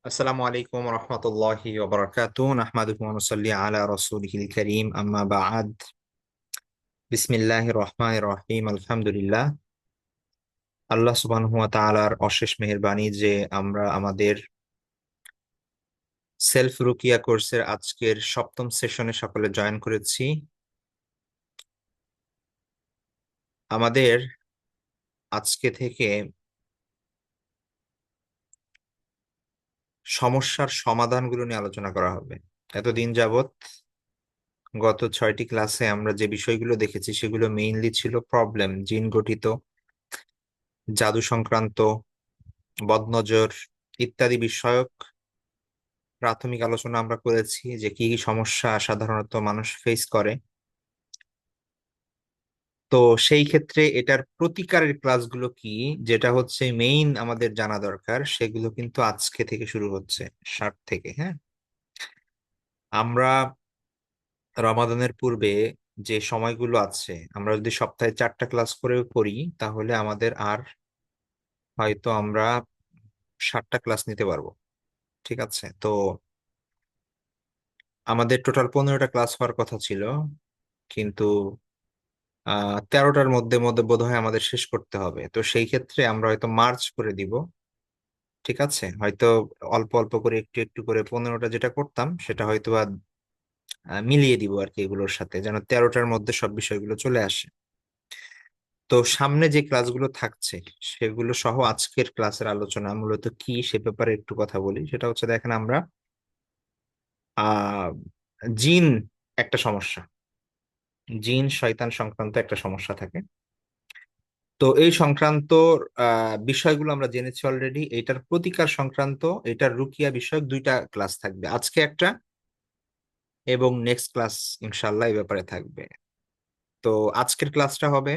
আসসালামু আলাইকুম রহমতুল্লাহি ওয়া নাহমাদুহু ওয়া নুসাল্লি আলা রাসূলিহিল কারীম আম্মা বা'দ। বিসমিল্লাহির রহমানির রহিম। আলহামদুলিল্লাহ। আল্লাহ সুবহানাহু ওয়া তাআলার অশেষ মেহেরবানি যে আমরা আমাদের সেলফ রুকিয়া কোর্সের আজকের সপ্তম সেশনে সকলে জয়েন করেছি। আমাদের আজকে থেকে সমস্যার সমাধানগুলো নিয়ে আলোচনা করা হবে। এতদিন যাবত গত 6টি ক্লাসে আমরা যে বিষয়গুলো দেখেছি সেগুলো মেইনলি ছিল প্রবলেম, জিন গঠিত, জাদু সংক্রান্ত, বদনজর ইত্যাদি বিষয়ক প্রাথমিক আলোচনা আমরা করেছি যে কি কি সমস্যা সাধারণত মানুষ ফেস করে। তো সেই ক্ষেত্রে এটার প্রতিকারের ক্লাসগুলো কি, যেটা হচ্ছে মেইন আমাদের জানা দরকার, সেগুলো কিন্তু আজকে থেকে শুরু হচ্ছে, 60 থেকে। হ্যাঁ, আমরা রমাদানের পূর্বে যে সময়গুলো আছে, আমরা যদি সপ্তাহে 4টা ক্লাস করেও করি তাহলে আমাদের আর হয়তো আমরা 60টা ক্লাস নিতে পারবো। ঠিক আছে, তো আমাদের টোটাল 15টা ক্লাস হওয়ার কথা ছিল, কিন্তু 13টার মধ্যে মধ্যে বোধহয় আমাদের শেষ করতে হবে। তো সেই ক্ষেত্রে আমরা হয়তো মার্চ করে দিব। ঠিক আছে, হয়তো অল্প অল্প করে একটু একটু করে 15টা যেটা করতাম সেটা হয়তো বা মিলিয়ে দিব আর কি, এগুলোর সাথে, যেন 13টার মধ্যে সব বিষয়গুলো চলে আসে। তো সামনে যে ক্লাসগুলো থাকছে সেগুলো সহ আজকের ক্লাসের আলোচনা মূলত কি সে ব্যাপারে একটু কথা বলি। সেটা হচ্ছে, দেখেন, আমরা আহ জিন একটা সমস্যা, জিন শয়তান সংক্রান্ত একটা সমস্যা থাকে। তো এই সংক্রান্ত বিষয়গুলো আমরা জেনেছি অলরেডি। এটার প্রতিকার সংক্রান্ত, এটার রুকিয়া বিষয়ক 2টা ক্লাস থাকবে, আজকে একটা এবং নেক্সট ক্লাস ইনশাল্লাহ এই ব্যাপারে থাকবে। তো আজকের ক্লাসটা হবে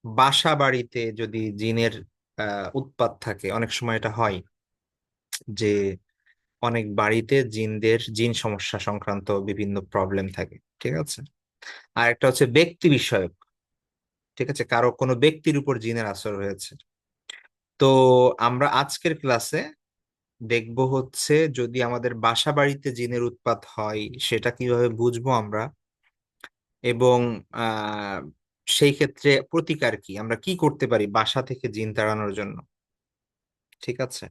বাসা বাড়িতে যদি জিনের উৎপাত থাকে। অনেক সময় এটা হয় যে অনেক বাড়িতে জিন সমস্যা সংক্রান্ত বিভিন্ন প্রবলেম থাকে। ঠিক আছে, আর একটা হচ্ছে ব্যক্তি বিষয়ক। ঠিক আছে, কারো কোনো ব্যক্তির উপর জিনের আসর হয়েছে। তো আমরা আজকের ক্লাসে দেখবো হচ্ছে, যদি আমাদের বাসা বাড়িতে জিনের উৎপাত হয় সেটা কিভাবে বুঝবো আমরা, এবং আহ সেই ক্ষেত্রে প্রতিকার কি, আমরা কি করতে পারি বাসা থেকে জিন তাড়ানোর জন্য। ঠিক আছে,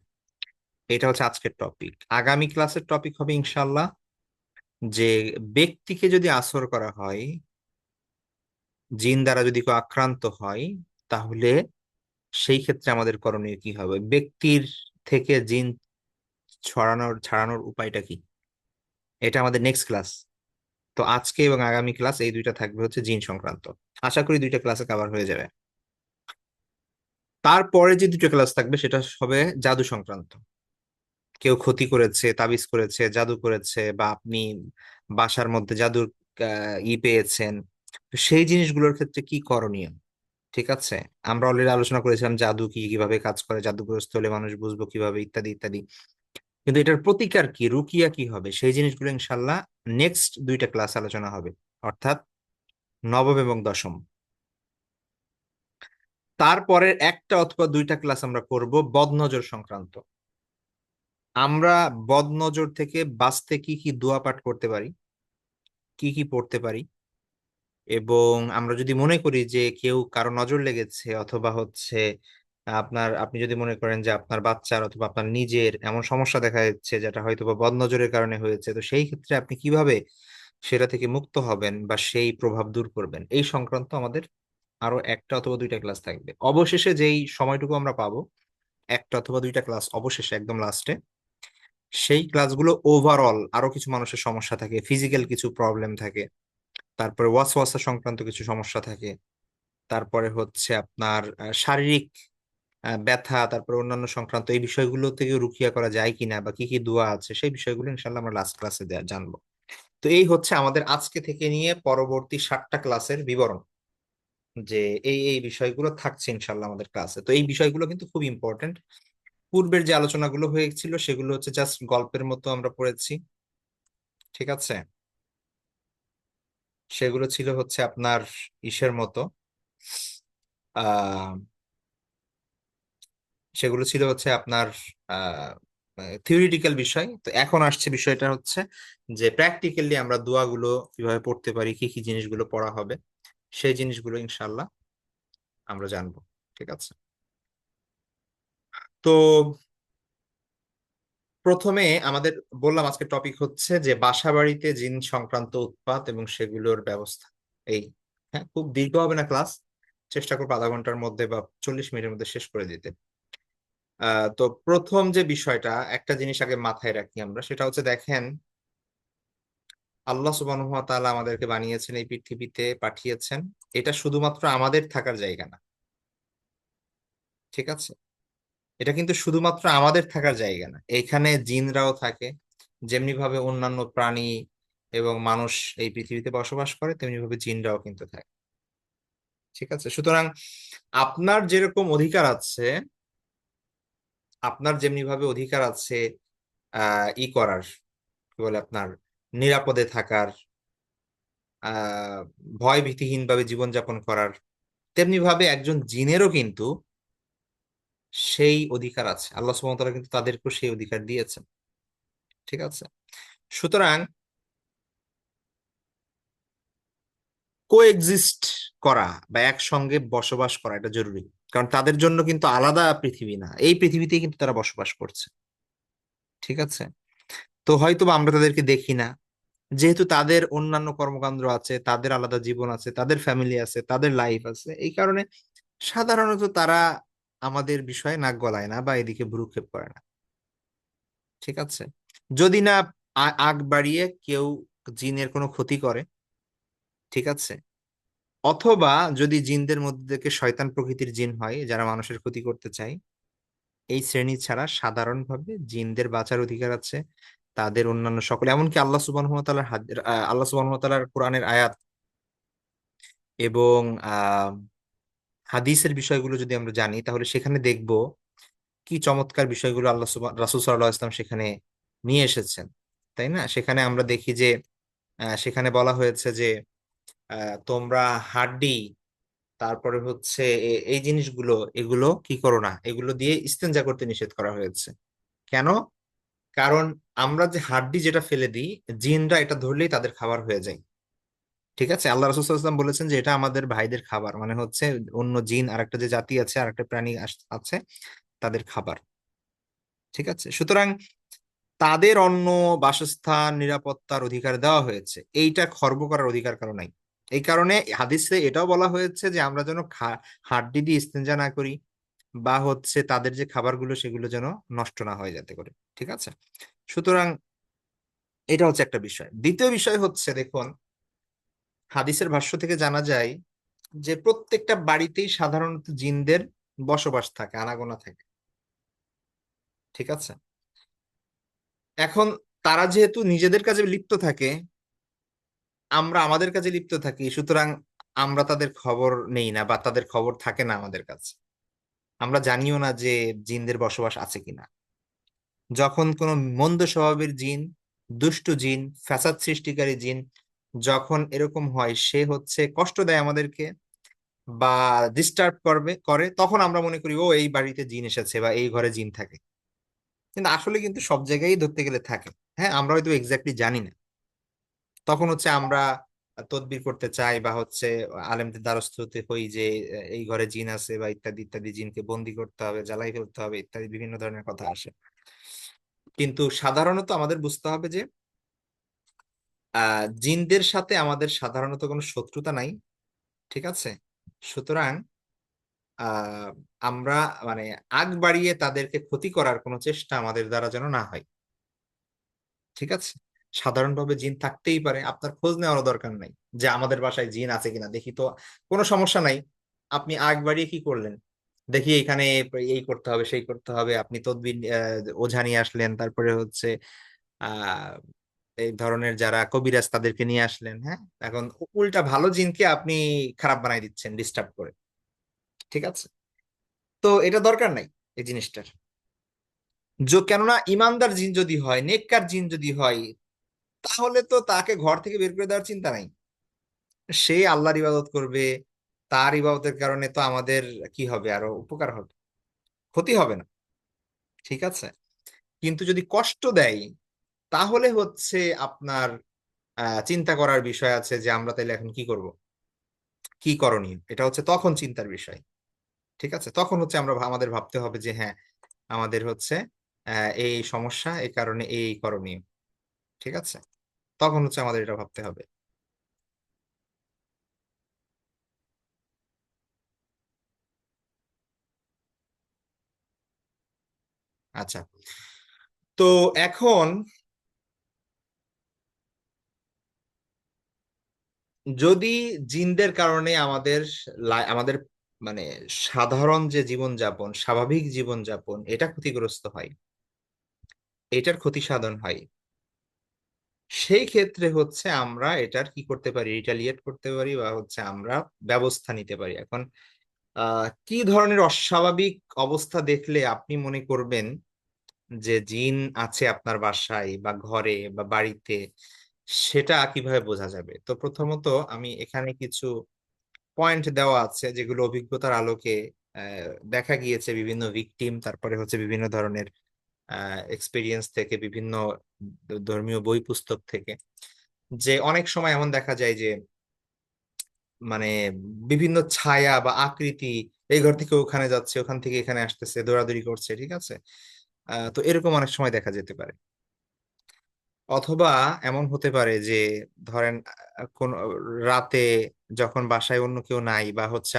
এটা হচ্ছে আজকের টপিক। আগামী ক্লাসের টপিক হবে ইনশাল্লাহ যে ব্যক্তিকে যদি আসর করা হয়, জিন দ্বারা যদি কেউ আক্রান্ত হয়, তাহলে সেই ক্ষেত্রে আমাদের করণীয় কি হবে, ব্যক্তির থেকে জিন ছাড়ানোর উপায়টা কি। এটা আমাদের নেক্সট ক্লাস। তো আজকে এবং আগামী ক্লাস এই 2টা থাকবে হচ্ছে জিন সংক্রান্ত। আশা করি 2টা ক্লাসে কভার হয়ে যাবে। তারপরে যে 2টা ক্লাস থাকবে সেটা হবে জাদু সংক্রান্ত। কেউ ক্ষতি করেছে, তাবিজ করেছে, জাদু করেছে, বা আপনি বাসার মধ্যে জাদুর পেয়েছেন, তো সেই জিনিসগুলোর ক্ষেত্রে কি করণীয়। ঠিক আছে, আমরা অলরেডি আলোচনা করেছিলাম জাদু কি, কিভাবে কাজ করে, জাদুগ্রস্ত হলে মানুষ বুঝবো কিভাবে, ইত্যাদি ইত্যাদি। কিন্তু এটার প্রতিকার কি, রুকিয়া কি হবে, সেই জিনিসগুলো ইনশাল্লাহ নেক্সট 2টা ক্লাস আলোচনা হবে, অর্থাৎ নবম এবং দশম। তারপরের একটা অথবা 2টা ক্লাস আমরা করব বদনজর সংক্রান্ত। আমরা বদনজর থেকে বাঁচতে কি কি দোয়া পাঠ করতে পারি, কি কি পড়তে পারি, এবং আমরা যদি মনে করি যে কেউ কারো নজর লেগেছে, অথবা হচ্ছে আপনি যদি মনে করেন যে আপনার বাচ্চার অথবা আপনার নিজের এমন সমস্যা দেখা যাচ্ছে যেটা হয়তো বা বদনজরের কারণে হয়েছে, তো সেই ক্ষেত্রে আপনি কিভাবে সেটা থেকে মুক্ত হবেন বা সেই প্রভাব দূর করবেন, এই সংক্রান্ত আমাদের আরো একটা অথবা 2টা ক্লাস থাকবে। অবশেষে যেই সময়টুকু আমরা পাবো, একটা অথবা 2টা ক্লাস অবশেষে একদম লাস্টে, সেই ক্লাসগুলো ওভারঅল আরো কিছু মানুষের সমস্যা থাকে, ফিজিক্যাল কিছু প্রবলেম থাকে, তারপরে ওয়াসওয়াসা সংক্রান্ত কিছু সমস্যা থাকে, তারপরে হচ্ছে আপনার শারীরিক ব্যথা, তারপরে অন্যান্য সংক্রান্ত এই বিষয়গুলো থেকে রুকিয়া করা যায় কিনা বা কি কি দোয়া আছে, সেই বিষয়গুলো ইনশাল্লাহ আমরা লাস্ট ক্লাসে জানবো। তো এই হচ্ছে আমাদের আজকে থেকে নিয়ে পরবর্তী 60টা ক্লাসের বিবরণ, যে এই এই বিষয়গুলো থাকছে ইনশাল্লাহ আমাদের ক্লাসে। তো এই বিষয়গুলো কিন্তু খুব ইম্পর্টেন্ট। পূর্বের যে আলোচনাগুলো হয়েছিল সেগুলো হচ্ছে জাস্ট গল্পের মতো আমরা পড়েছি। ঠিক আছে, সেগুলো ছিল হচ্ছে আপনার ইসের মতো, আহ সেগুলো ছিল হচ্ছে আপনার থিওরিটিক্যাল বিষয়। তো এখন আসছে বিষয়টা হচ্ছে যে প্র্যাকটিক্যালি আমরা দোয়াগুলো কিভাবে পড়তে পারি, কি কি জিনিসগুলো পড়া হবে, সেই জিনিসগুলো ইনশাল্লাহ আমরা জানবো। ঠিক আছে। তো প্রথমে আমাদের বললাম আজকে টপিক হচ্ছে যে বাসা বাড়িতে জিন সংক্রান্ত উৎপাত এবং সেগুলোর ব্যবস্থা। এই, হ্যাঁ, খুব দীর্ঘ হবে না ক্লাস, চেষ্টা করবো আধা ঘন্টার মধ্যে বা 40 মিনিটের মধ্যে শেষ করে দিতে। তো প্রথম যে বিষয়টা, একটা জিনিস আগে মাথায় রাখি আমরা, সেটা হচ্ছে দেখেন, আল্লাহ সুবহানাহু ওয়া তাআলা আমাদেরকে বানিয়েছেন, এই পৃথিবীতে পাঠিয়েছেন, এটা শুধুমাত্র আমাদের থাকার জায়গা না। ঠিক আছে, এটা কিন্তু শুধুমাত্র আমাদের থাকার জায়গা না, এখানে জিনরাও থাকে। যেমনি ভাবে অন্যান্য প্রাণী এবং মানুষ এই পৃথিবীতে বসবাস করে, তেমনি ভাবে জিনরাও কিন্তু থাকে। ঠিক আছে, সুতরাং আপনার যেরকম অধিকার আছে, আপনার যেমনি ভাবে অধিকার আছে ই করার, কি বলে আপনার, নিরাপদে থাকার, আহ ভয় ভীতিহীন ভাবে জীবনযাপন করার, তেমনি ভাবে একজন জিনেরও কিন্তু সেই অধিকার আছে। আল্লাহ সুবহানাহু ওয়া তাআলা কিন্তু তাদেরকেও সেই অধিকার দিয়েছেন। ঠিক আছে, সুতরাং কোএক্সিস্ট করা বা একসঙ্গে বসবাস করা এটা জরুরি। কারণ তাদের জন্য কিন্তু আলাদা পৃথিবী না, এই পৃথিবীতেই কিন্তু তারা বসবাস করছে। ঠিক আছে, তো হয়তো বা আমরা তাদেরকে দেখি না, যেহেতু তাদের অন্যান্য কর্মকাণ্ড আছে, তাদের আলাদা জীবন আছে, তাদের ফ্যামিলি আছে, তাদের লাইফ আছে, এই কারণে সাধারণত তারা আমাদের বিষয়ে নাক গলায় না বা এদিকে ভ্রুক্ষেপ করে না। ঠিক আছে, যদি না আগ বাড়িয়ে কেউ জিনের কোনো ক্ষতি করে। ঠিক আছে, অথবা যদি জিনদের মধ্যে থেকে শয়তান প্রকৃতির জিন হয় যারা মানুষের ক্ষতি করতে চায়, এই শ্রেণী ছাড়া সাধারণভাবে জিনদের বাঁচার অধিকার আছে। তাদের অন্যান্য সকলে, এমনকি আল্লাহ সুবহানাহু ওয়া তাআলার আল্লাহ সুবহানাহু ওয়া তাআলার কোরআনের আয়াত এবং আহ হাদিসের বিষয়গুলো যদি আমরা জানি, তাহলে সেখানে দেখব কি চমৎকার বিষয়গুলো রাসূল সাল্লাল্লাহু আলাইহি ওয়াসাল্লাম সেখানে নিয়ে এসেছেন। তাই না? সেখানে আমরা দেখি যে সেখানে বলা হয়েছে যে তোমরা হাড্ডি, তারপরে হচ্ছে এই জিনিসগুলো, এগুলো কি করো না, এগুলো দিয়ে ইস্তেঞ্জা করতে নিষেধ করা হয়েছে। কেন? কারণ আমরা যে হাড্ডি যেটা ফেলে দিই, জিনরা এটা ধরলেই তাদের খাবার হয়ে যায়। ঠিক আছে, আল্লাহ রাসূল সাল্লাল্লাহু আলাইহি ওয়াসাল্লাম বলেছেন যে এটা আমাদের ভাইদের খাবার, মানে হচ্ছে অন্য জিন, আরেকটা যে জাতি আছে, আরেকটা প্রাণী আছে, তাদের খাবার। ঠিক আছে, সুতরাং তাদের অন্ন, বাসস্থান, নিরাপত্তার অধিকার দেওয়া হয়েছে, এইটা খর্ব করার অধিকার কারো নাই। এই কারণে হাদিসে এটাও বলা হয়েছে যে আমরা যেন হাড্ডি দিয়ে ইস্তেঞ্জা না করি, বা হচ্ছে তাদের যে খাবারগুলো সেগুলো যেন নষ্ট না হয় যাতে করে। ঠিক আছে, সুতরাং এটা হচ্ছে একটা বিষয়। দ্বিতীয় বিষয় হচ্ছে, দেখুন, হাদিসের ভাষ্য থেকে জানা যায় যে প্রত্যেকটা বাড়িতেই সাধারণত জিনদের বসবাস থাকে, আনাগোনা থাকে। ঠিক আছে, এখন তারা যেহেতু নিজেদের কাজে লিপ্ত থাকে, আমরা আমাদের কাজে লিপ্ত থাকি, সুতরাং আমরা তাদের খবর নেই না বা তাদের খবর থাকে না আমাদের কাছে। আমরা জানিও না যে জিনদের বসবাস আছে কিনা। যখন কোনো মন্দ স্বভাবের জিন, দুষ্টু জিন, ফ্যাসাদ সৃষ্টিকারী জিন যখন এরকম হয়, সে হচ্ছে কষ্ট দেয় আমাদেরকে বা ডিস্টার্ব করে, তখন আমরা মনে করি ও এই বাড়িতে জিন এসেছে বা এই ঘরে জিন থাকে। কিন্তু আসলে কিন্তু সব জায়গায় ধরতে গেলে থাকে। হ্যাঁ, আমরা হয়তো এক্স্যাক্টলি জানি না। তখন হচ্ছে আমরা তদবির করতে চাই বা হচ্ছে আলেমদের দ্বারস্থ হতে হই যে এই ঘরে জিন আছে বা ইত্যাদি ইত্যাদি, জিনকে বন্দি করতে হবে, জ্বালাই ফেলতে হবে, ইত্যাদি বিভিন্ন ধরনের কথা আসে। কিন্তু সাধারণত আমাদের বুঝতে হবে যে জিনদের সাথে আমাদের সাধারণত কোনো শত্রুতা নাই। ঠিক আছে, সুতরাং আহ আমরা মানে আগ বাড়িয়ে তাদেরকে ক্ষতি করার কোনো চেষ্টা আমাদের দ্বারা যেন না হয়। ঠিক আছে, সাধারণভাবে জিন থাকতেই পারে, আপনার খোঁজ নেওয়ার দরকার নাই যে আমাদের বাসায় জিন আছে কিনা দেখি তো, কোনো সমস্যা নাই। আপনি আগ বাড়িয়ে কি করলেন, দেখি এখানে এই করতে হবে, সেই করতে হবে, আপনি তদবির ওঝা নিয়ে আসলেন, তারপরে হচ্ছে আহ এই ধরনের যারা কবিরাজ তাদেরকে নিয়ে আসলেন। হ্যাঁ, এখন উল্টা ভালো জিনকে আপনি খারাপ বানাই দিচ্ছেন ডিস্টার্ব করে। ঠিক আছে, তো এটা দরকার নাই এই জিনিসটার। কেননা ইমানদার জিন যদি হয়, নেককার জিন যদি হয়, তাহলে তো তাকে ঘর থেকে বের করে দেওয়ার চিন্তা নাই। সে আল্লাহর ইবাদত করবে, তার ইবাদতের কারণে তো আমাদের কি হবে, আরো উপকার হবে, ক্ষতি হবে না। ঠিক আছে, কিন্তু যদি কষ্ট দেয় তাহলে হচ্ছে আপনার চিন্তা করার বিষয় আছে যে আমরা তাইলে এখন কি করব, কি করণীয়। এটা হচ্ছে তখন চিন্তার বিষয়। ঠিক আছে, তখন হচ্ছে আমরা আমাদের ভাবতে হবে যে হ্যাঁ, আমাদের হচ্ছে এই সমস্যা, এই কারণে এই করণীয়। ঠিক আছে, তখন হচ্ছে আমাদের এটা ভাবতে হবে। আচ্ছা, তো এখন যদি জিনদের কারণে আমাদের আমাদের মানে সাধারণ যে জীবনযাপন, স্বাভাবিক জীবনযাপন এটা ক্ষতিগ্রস্ত হয়, এটার ক্ষতি সাধন হয়, সেই ক্ষেত্রে হচ্ছে আমরা এটার কি করতে পারি, রিটালিয়েট করতে পারি, বা হচ্ছে আমরা ব্যবস্থা নিতে পারি। এখন কি ধরনের অস্বাভাবিক অবস্থা দেখলে আপনি মনে করবেন যে জিন আছে আপনার বাসায় বা ঘরে বা বাড়িতে, সেটা কিভাবে বোঝা যাবে? তো প্রথমত আমি এখানে কিছু পয়েন্ট দেওয়া আছে যেগুলো অভিজ্ঞতার আলোকে দেখা গিয়েছে বিভিন্ন ভিকটিম, তারপরে হচ্ছে বিভিন্ন ধরনের এক্সপিরিয়েন্স থেকে, বিভিন্ন ধর্মীয় বই পুস্তক থেকে, যে অনেক সময় এমন দেখা যায় যে মানে বিভিন্ন ছায়া বা আকৃতি এই ঘর থেকে ওখানে যাচ্ছে, ওখান থেকে এখানে আসতেছে, দৌড়াদৌড়ি করছে। ঠিক আছে, তো এরকম অনেক সময় দেখা যেতে পারে। অথবা এমন হতে পারে যে ধরেন কোন রাতে যখন বাসায় অন্য কেউ নাই, বা হচ্ছে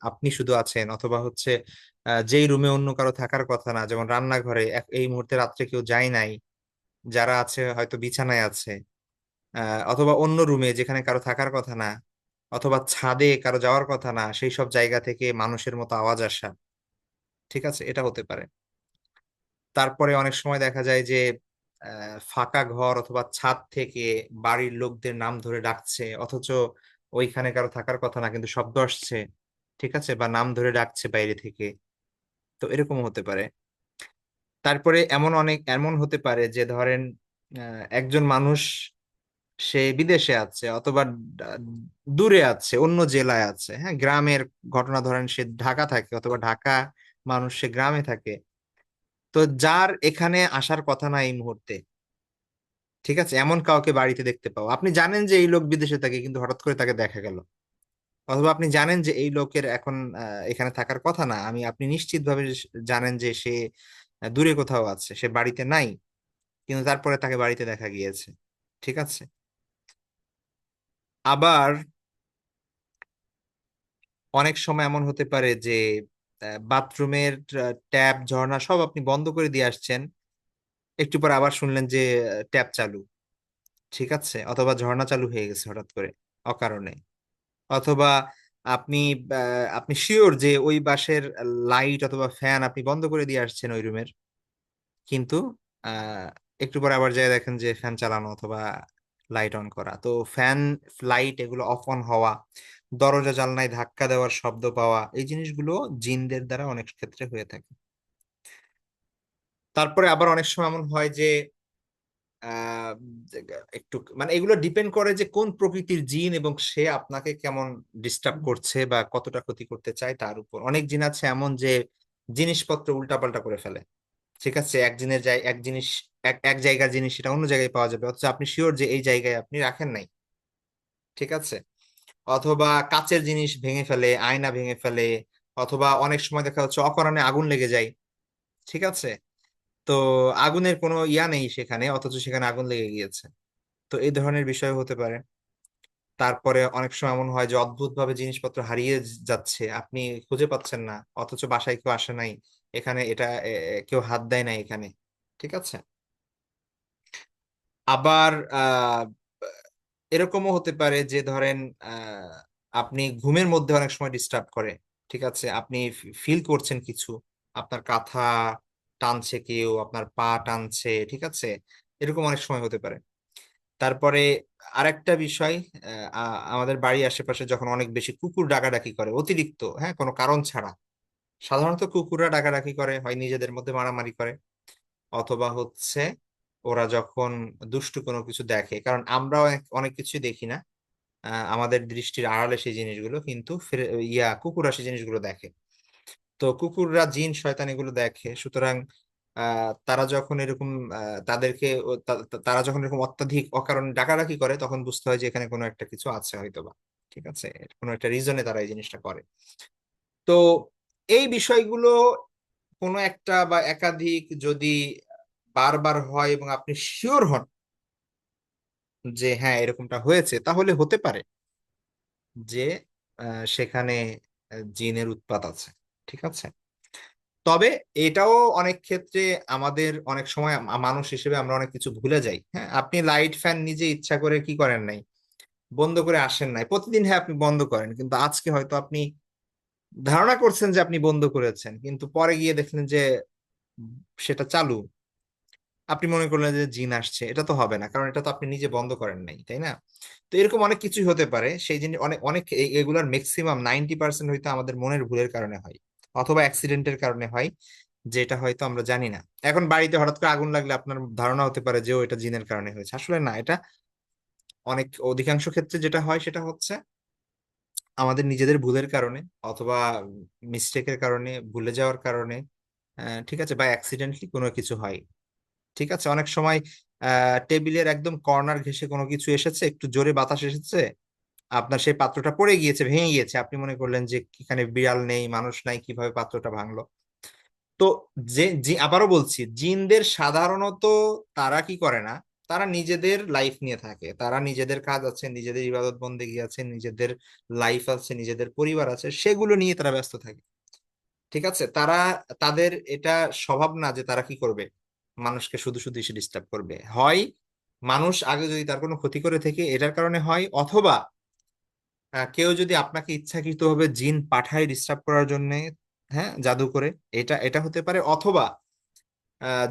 আপনি শুধু আছেন, অথবা হচ্ছে যেই রুমে অন্য কারো থাকার কথা না, যেমন রান্নাঘরে এই মুহূর্তে রাত্রে কেউ যায় নাই, যারা আছে হয়তো বিছানায় আছে, অথবা অন্য রুমে যেখানে কারো থাকার কথা না, অথবা ছাদে কারো যাওয়ার কথা না, সেই সব জায়গা থেকে মানুষের মতো আওয়াজ আসা। ঠিক আছে, এটা হতে পারে। তারপরে অনেক সময় দেখা যায় যে ফাঁকা ঘর অথবা ছাদ থেকে বাড়ির লোকদের নাম ধরে ডাকছে, অথচ ওইখানে কারো থাকার কথা না, কিন্তু শব্দ আসছে। ঠিক আছে, বা নাম ধরে ডাকছে বাইরে থেকে। তো এরকম হতে পারে। তারপরে এমন হতে পারে যে ধরেন একজন মানুষ সে বিদেশে আছে, অথবা আহ, দূরে আছে, অন্য জেলায় আছে, হ্যাঁ, গ্রামের ঘটনা ধরেন সে ঢাকা থাকে, অথবা ঢাকা মানুষ সে গ্রামে থাকে। তো যার এখানে আসার কথা না এই মুহূর্তে, ঠিক আছে, এমন কাউকে বাড়িতে দেখতে পাও, আপনি জানেন যে এই লোক বিদেশে থাকে কিন্তু হঠাৎ করে তাকে দেখা গেল। অথবা আপনি জানেন যে এই লোকের এখন এখানে থাকার কথা না, আপনি নিশ্চিত ভাবে জানেন যে সে দূরে কোথাও আছে, সে বাড়িতে নাই, কিন্তু তারপরে তাকে বাড়িতে দেখা গিয়েছে। ঠিক আছে, আবার অনেক সময় এমন হতে পারে যে বাথরুমের ট্যাপ ঝর্ণা সব আপনি বন্ধ করে দিয়ে আসছেন, একটু পর আবার শুনলেন যে ট্যাপ চালু। ঠিক আছে, অথবা ঝর্ণা চালু হয়ে গেছে হঠাৎ করে অকারণে। অথবা আপনি আপনি শিওর যে ওই বাসের লাইট অথবা ফ্যান আপনি বন্ধ করে দিয়ে আসছেন ওই রুমের, কিন্তু আহ, একটু পরে আবার যায় দেখেন যে ফ্যান চালানো অথবা লাইট অন করা। তো ফ্যান, লাইট এগুলো অফ অন হওয়া, দরজা জানলায় ধাক্কা দেওয়ার শব্দ পাওয়া, এই জিনিসগুলো জিনদের দ্বারা অনেক ক্ষেত্রে হয়ে থাকে। তারপরে আবার অনেক সময় এমন হয় যে আহ একটু মানে এগুলো ডিপেন্ড করে যে কোন প্রকৃতির জিন এবং সে আপনাকে কেমন ডিস্টার্ব করছে বা কতটা ক্ষতি করতে চায় তার উপর। অনেক জিন আছে এমন যে জিনিসপত্র উল্টাপাল্টা করে ফেলে। ঠিক আছে, এক জিনের এক জিনিস, এক জায়গার জিনিস সেটা অন্য জায়গায় পাওয়া যাবে, অথচ আপনি শিওর যে এই জায়গায় আপনি রাখেন নাই। ঠিক আছে, অথবা কাচের জিনিস ভেঙে ফেলে, আয়না ভেঙে ফেলে, অথবা অনেক সময় দেখা যাচ্ছে অকারণে আগুন লেগে যায়। ঠিক আছে, তো আগুনের কোনো ইয়া নেই সেখানে, অথচ সেখানে আগুন লেগে গিয়েছে। তো এই ধরনের বিষয় হতে পারে। তারপরে অনেক সময় এমন হয় যে অদ্ভুত ভাবে জিনিসপত্র হারিয়ে যাচ্ছে, আপনি খুঁজে পাচ্ছেন না, অথচ বাসায় কেউ আসে নাই, এখানে এটা কেউ হাত দেয় নাই এখানে। ঠিক আছে, আবার এরকমও হতে পারে যে ধরেন আপনি ঘুমের মধ্যে অনেক সময় ডিস্টার্ব করে। ঠিক আছে, আপনি ফিল করছেন কিছু, আপনার কাঁথা টানছে কেউ, আপনার পা টানছে। ঠিক আছে, এরকম অনেক সময় হতে পারে। তারপরে আরেকটা বিষয়, আমাদের বাড়ির আশেপাশে যখন অনেক বেশি কুকুর ডাকাডাকি করে অতিরিক্ত, হ্যাঁ, কোনো কারণ ছাড়া, সাধারণত কুকুররা ডাকাডাকি করে হয় নিজেদের মধ্যে মারামারি করে, অথবা হচ্ছে ওরা যখন দুষ্টু কোনো কিছু দেখে, কারণ আমরাও অনেক কিছু দেখি না, আমাদের দৃষ্টির আড়ালে সেই জিনিসগুলো, কিন্তু কুকুররা সেই জিনিসগুলো দেখে। তো কুকুররা জিন শয়তান এগুলো দেখে, সুতরাং তারা যখন এরকম তাদেরকে তারা যখন এরকম অত্যাধিক অকারণে ডাকাডাকি করে, তখন বুঝতে হয় যে এখানে কোনো একটা কিছু আছে হয়তোবা। ঠিক আছে, কোনো একটা রিজনে তারা এই জিনিসটা করে। তো এই বিষয়গুলো কোনো একটা বা একাধিক যদি বারবার হয় এবং আপনি শিওর হন যে হ্যাঁ এরকমটা হয়েছে, তাহলে হতে পারে যে সেখানে জিনের উৎপাত আছে। ঠিক আছে। তবে এটাও অনেক ক্ষেত্রে আমাদের অনেক সময় মানুষ হিসেবে আমরা অনেক কিছু ভুলে যাই। হ্যাঁ, আপনি লাইট ফ্যান নিজে ইচ্ছা করে কি করেন নাই, বন্ধ করে আসেন নাই প্রতিদিন, হ্যাঁ আপনি বন্ধ করেন, কিন্তু আজকে হয়তো আপনি ধারণা করছেন যে আপনি বন্ধ করেছেন, কিন্তু পরে গিয়ে দেখলেন যে সেটা চালু। আপনি মনে করলেন যে জিন আসছে, এটা তো হবে না, কারণ এটা তো আপনি নিজে বন্ধ করেন নাই, তাই না? তো এরকম অনেক কিছুই হতে পারে। সেই জিনিস অনেক অনেক এগুলার ম্যাক্সিমাম 90% হয়তো আমাদের মনের ভুলের কারণে হয়, অথবা অ্যাক্সিডেন্টের কারণে হয়, যেটা হয়তো আমরা জানি না। এখন বাড়িতে হঠাৎ করে আগুন লাগলে আপনার ধারণা হতে পারে যে ও এটা জিনের কারণে হয়েছে, আসলে না। এটা অনেক অধিকাংশ ক্ষেত্রে যেটা হয় সেটা হচ্ছে আমাদের নিজেদের ভুলের কারণে, অথবা মিস্টেকের কারণে, ভুলে যাওয়ার কারণে। ঠিক আছে, বা অ্যাক্সিডেন্টলি কোনো কিছু হয়। ঠিক আছে, অনেক সময় টেবিলের একদম কর্নার ঘেঁষে কোনো কিছু এসেছে, একটু জোরে বাতাস এসেছে, আপনার সেই পাত্রটা পড়ে গিয়েছে, ভেঙে গিয়েছে, আপনি মনে করলেন যে এখানে বিড়াল নেই, মানুষ নাই, কিভাবে পাত্রটা ভাঙলো। তো আবারও বলছি, জিনদের সাধারণত তারা কি করে না, তারা নিজেদের লাইফ নিয়ে থাকে, তারা নিজেদের কাজ আছে, নিজেদের ইবাদত বন্দেগী আছে, নিজেদের লাইফ আছে, নিজেদের পরিবার আছে, সেগুলো নিয়ে তারা ব্যস্ত থাকে। ঠিক আছে, তাদের এটা স্বভাব না যে তারা কি করবে, মানুষকে শুধু শুধু এসে ডিস্টার্ব করবে। হয় মানুষ আগে যদি তার কোনো ক্ষতি করে থেকে এটার কারণে হয়, অথবা কেউ যদি আপনাকে ইচ্ছাকৃতভাবে জিন পাঠায় ডিস্টার্ব করার জন্য, হ্যাঁ জাদু করে, এটা এটা হতে পারে। অথবা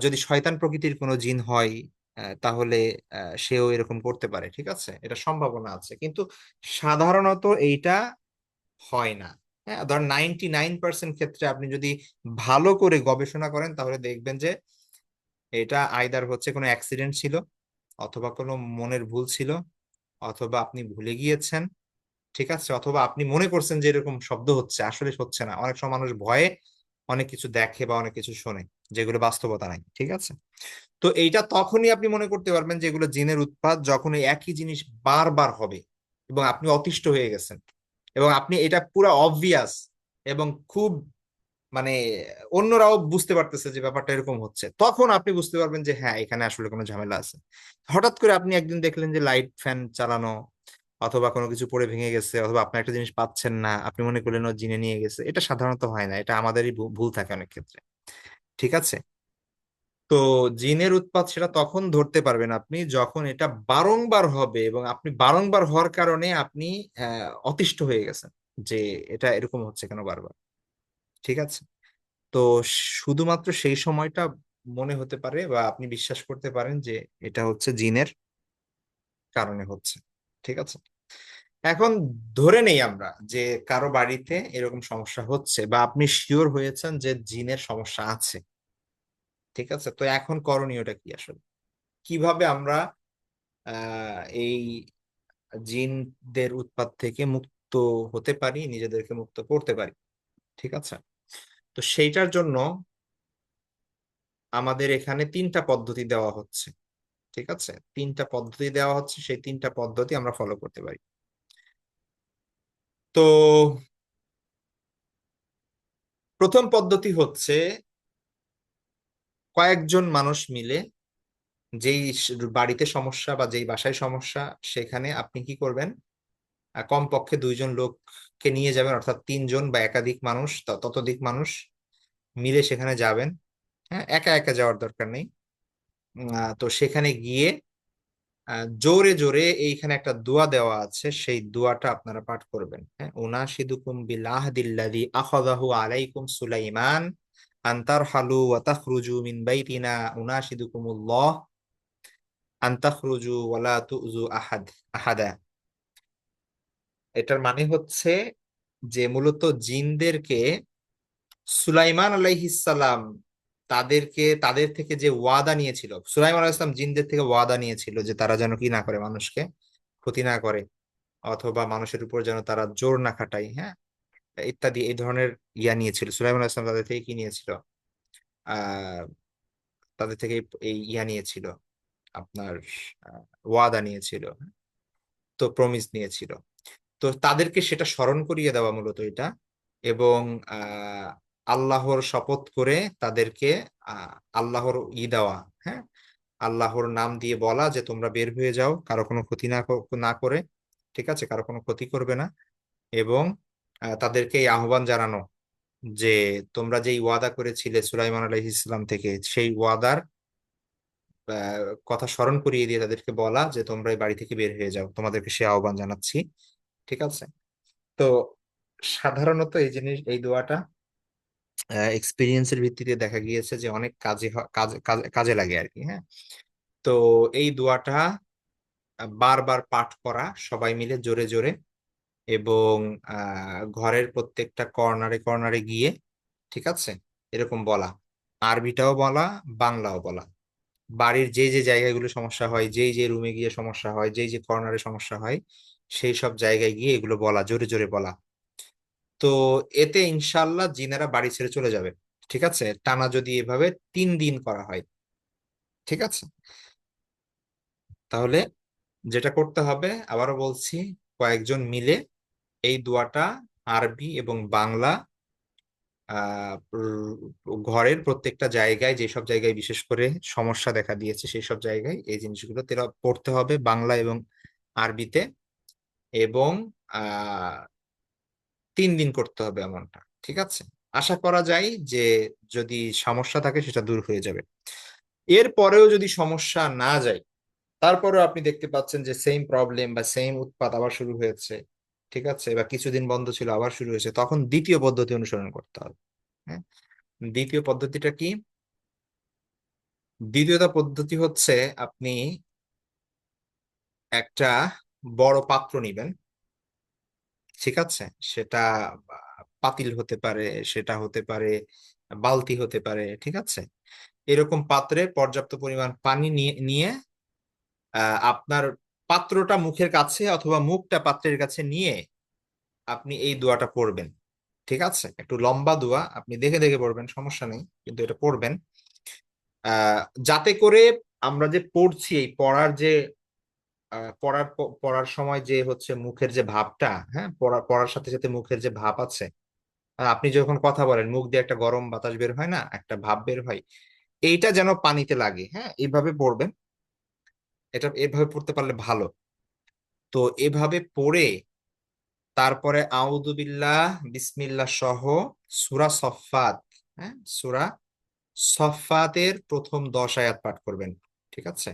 যদি শয়তান প্রকৃতির কোনো জিন হয়, তাহলে সেও এরকম করতে পারে। ঠিক আছে, এটা সম্ভাবনা আছে, কিন্তু সাধারণত এইটা হয় না। হ্যাঁ, ধর 99% ক্ষেত্রে আপনি যদি ভালো করে গবেষণা করেন, তাহলে দেখবেন যে এটা আইদার হচ্ছে কোনো অ্যাক্সিডেন্ট ছিল, অথবা কোনো মনের ভুল ছিল, অথবা আপনি ভুলে গিয়েছেন। ঠিক আছে, অথবা আপনি মনে করছেন যে এরকম শব্দ হচ্ছে, আসলে হচ্ছে না। অনেক সময় মানুষ ভয়ে অনেক কিছু দেখে বা অনেক কিছু শোনে, যেগুলো বাস্তবতা নাই। ঠিক আছে, তো এইটা তখনই আপনি মনে করতে পারবেন যে এগুলো জিনের উৎপাত, যখন এই একই জিনিস বারবার হবে এবং আপনি অতিষ্ঠ হয়ে গেছেন, এবং আপনি এটা পুরো অবভিয়াস, এবং খুব মানে অন্যরাও বুঝতে পারতেছে যে ব্যাপারটা এরকম হচ্ছে, তখন আপনি বুঝতে পারবেন যে হ্যাঁ এখানে আসলে কোনো ঝামেলা আছে। হঠাৎ করে আপনি একদিন দেখলেন যে লাইট ফ্যান চালানো, অথবা কোনো কিছু পড়ে ভেঙে গেছে, অথবা আপনি একটা জিনিস পাচ্ছেন না, আপনি মনে করলেন ও জিনে নিয়ে গেছে। এটা সাধারণত হয় না, এটা আমাদেরই ভুল থাকে অনেক ক্ষেত্রে। ঠিক আছে। তো জিনের উৎপাত সেটা তখন ধরতে পারবেন আপনি, যখন এটা বারংবার হবে এবং আপনি বারংবার হওয়ার কারণে আপনি অতিষ্ঠ হয়ে গেছেন যে এটা এরকম হচ্ছে কেন বারবার। ঠিক আছে। তো শুধুমাত্র সেই সময়টা মনে হতে পারে, বা আপনি বিশ্বাস করতে পারেন যে এটা হচ্ছে জিনের কারণে হচ্ছে। ঠিক আছে। এখন ধরে নেই আমরা যে কারো বাড়িতে এরকম সমস্যা হচ্ছে, বা আপনি শিওর হয়েছেন যে জিনের সমস্যা আছে। ঠিক আছে, তো এখন করণীয়টা কি আসলে? কিভাবে আমরা এই জিনদের উৎপাত থেকে মুক্ত হতে পারি, নিজেদেরকে মুক্ত করতে পারি? ঠিক আছে, তো সেইটার জন্য আমাদের এখানে তিনটা পদ্ধতি দেওয়া হচ্ছে। ঠিক আছে, তিনটা পদ্ধতি দেওয়া হচ্ছে, সেই তিনটা পদ্ধতি আমরা ফলো করতে পারি। তো প্রথম পদ্ধতি হচ্ছে কয়েকজন মানুষ মিলে, বাড়িতে সমস্যা বা যেই বাসায় সমস্যা, সেখানে আপনি কি করবেন, কমপক্ষে দুইজন লোককে নিয়ে যাবেন, অর্থাৎ তিনজন বা একাধিক মানুষ, ততোধিক মানুষ মিলে সেখানে যাবেন। হ্যাঁ, একা একা যাওয়ার দরকার নেই। তো সেখানে গিয়ে জোরে জোরে, এইখানে একটা দোয়া দেওয়া আছে, সেই দোয়াটা আপনারা পাঠ করবেন। হ্যাঁ, উনাশিদুকুম বিল আহদিল্লাযী আখাযাহু আলাইকুম সুলাইমান আন তারহালু ওয়া তাখরুজু মিন বাইতিনা উনাশিদুকুমুল্লাহ আন তাখরুজু ওয়া লা তুযু আহাদা। এটার মানে হচ্ছে যে মূলত জিনদেরকে সুলাইমান আলাইহিসসালাম তাদের থেকে যে ওয়াদা নিয়েছিল, সুলাইমান আলাইহিস সালাম জিনদের থেকে ওয়াদা নিয়েছিল যে তারা যেন কি না করে, মানুষকে ক্ষতি না করে, অথবা মানুষের উপর যেন তারা জোর না খাটায়। হ্যাঁ, ইত্যাদি এই ধরনের নিয়েছিল। সুলাইমান আলাইহিস সালাম তাদের থেকে কি নিয়েছিল, তাদের থেকে এই ইয়া নিয়েছিল, আপনার ওয়াদা নিয়েছিল, তো প্রমিস নিয়েছিল। তো তাদেরকে সেটা স্মরণ করিয়ে দেওয়া মূলত এটা। এবং আহ আল্লাহর শপথ করে তাদেরকে আল্লাহর দেওয়া, হ্যাঁ, আল্লাহর নাম দিয়ে বলা যে তোমরা বের হয়ে যাও, কারো কোনো ক্ষতি না করে, ঠিক আছে, কারো কোনো ক্ষতি করবে না। এবং তাদেরকে এই আহ্বান জানানো যে তোমরা যেই ওয়াদা করেছিলে সুলাইমান আলাইহিস সালাম থেকে, সেই ওয়াদার কথা স্মরণ করিয়ে দিয়ে তাদেরকে বলা যে তোমরা এই বাড়ি থেকে বের হয়ে যাও, তোমাদেরকে সে আহ্বান জানাচ্ছি। ঠিক আছে। তো সাধারণত এই জিনিস, এই দোয়াটা এক্সপিরিয়েন্সের ভিত্তিতে দেখা গিয়েছে যে অনেক কাজে লাগে আর কি। হ্যাঁ। তো এই দোয়াটা বারবার পাঠ করা সবাই মিলে জোরে জোরে, এবং ঘরের প্রত্যেকটা কর্নারে কর্নারে গিয়ে, ঠিক আছে, এরকম বলা, আরবিটাও বলা, বাংলাও বলা। বাড়ির যে যে জায়গাগুলো সমস্যা হয়, যেই যে রুমে গিয়ে সমস্যা হয়, যেই যে কর্নারে সমস্যা হয়, সেই সব জায়গায় গিয়ে এগুলো বলা, জোরে জোরে বলা। তো এতে ইনশাল্লাহ জিনেরা বাড়ি ছেড়ে চলে যাবে। ঠিক আছে, টানা যদি এভাবে 3 দিন করা হয়। ঠিক আছে। তাহলে যেটা করতে হবে, আবারও বলছি, কয়েকজন মিলে এই দোয়াটা আরবি এবং বাংলা ঘরের প্রত্যেকটা জায়গায়, যেসব জায়গায় বিশেষ করে সমস্যা দেখা দিয়েছে সেই সব জায়গায় এই জিনিসগুলো তেরা পড়তে হবে বাংলা এবং আরবিতে। এবং 3 দিন করতে হবে এমনটা। ঠিক আছে। আশা করা যায় যে যদি সমস্যা থাকে সেটা দূর হয়ে যাবে। এর পরেও যদি সমস্যা না যায়, তারপরেও আপনি দেখতে পাচ্ছেন যে সেম প্রবলেম বা সেম উৎপাত আবার শুরু হয়েছে, ঠিক আছে, বা কিছুদিন বন্ধ ছিল আবার শুরু হয়েছে, তখন দ্বিতীয় পদ্ধতি অনুসরণ করতে হবে। হ্যাঁ। দ্বিতীয় পদ্ধতিটা কি? দ্বিতীয়টা পদ্ধতি হচ্ছে আপনি একটা বড় পাত্র নিবেন। ঠিক আছে। সেটা পাতিল হতে পারে, সেটা হতে পারে বালতি হতে পারে, ঠিক আছে। এরকম পাত্রে পর্যাপ্ত পরিমাণ পানি নিয়ে নিয়ে আপনার পাত্রটা মুখের কাছে অথবা মুখটা পাত্রের কাছে নিয়ে আপনি এই দোয়াটা পড়বেন। ঠিক আছে। একটু লম্বা দোয়া, আপনি দেখে দেখে পড়বেন, সমস্যা নেই, কিন্তু এটা পড়বেন আহ যাতে করে আমরা যে পড়ছি, এই পড়ার যে পড়ার সময় যে হচ্ছে মুখের যে ভাবটা, হ্যাঁ, পড়ার সাথে সাথে মুখের যে ভাব আছে, আর আপনি যখন কথা বলেন মুখ দিয়ে একটা গরম বাতাস বের হয় না, একটা ভাব বের হয়, এইটা যেন পানিতে লাগে। হ্যাঁ, এইভাবে পড়বেন। এটা এভাবে পড়তে পারলে ভালো। তো এভাবে পড়ে তারপরে আউযু বিল্লাহ বিসমিল্লাহ সহ সূরা সফফাত, হ্যাঁ, সূরা সফফাতের প্রথম 10 আয়াত পাঠ করবেন। ঠিক আছে।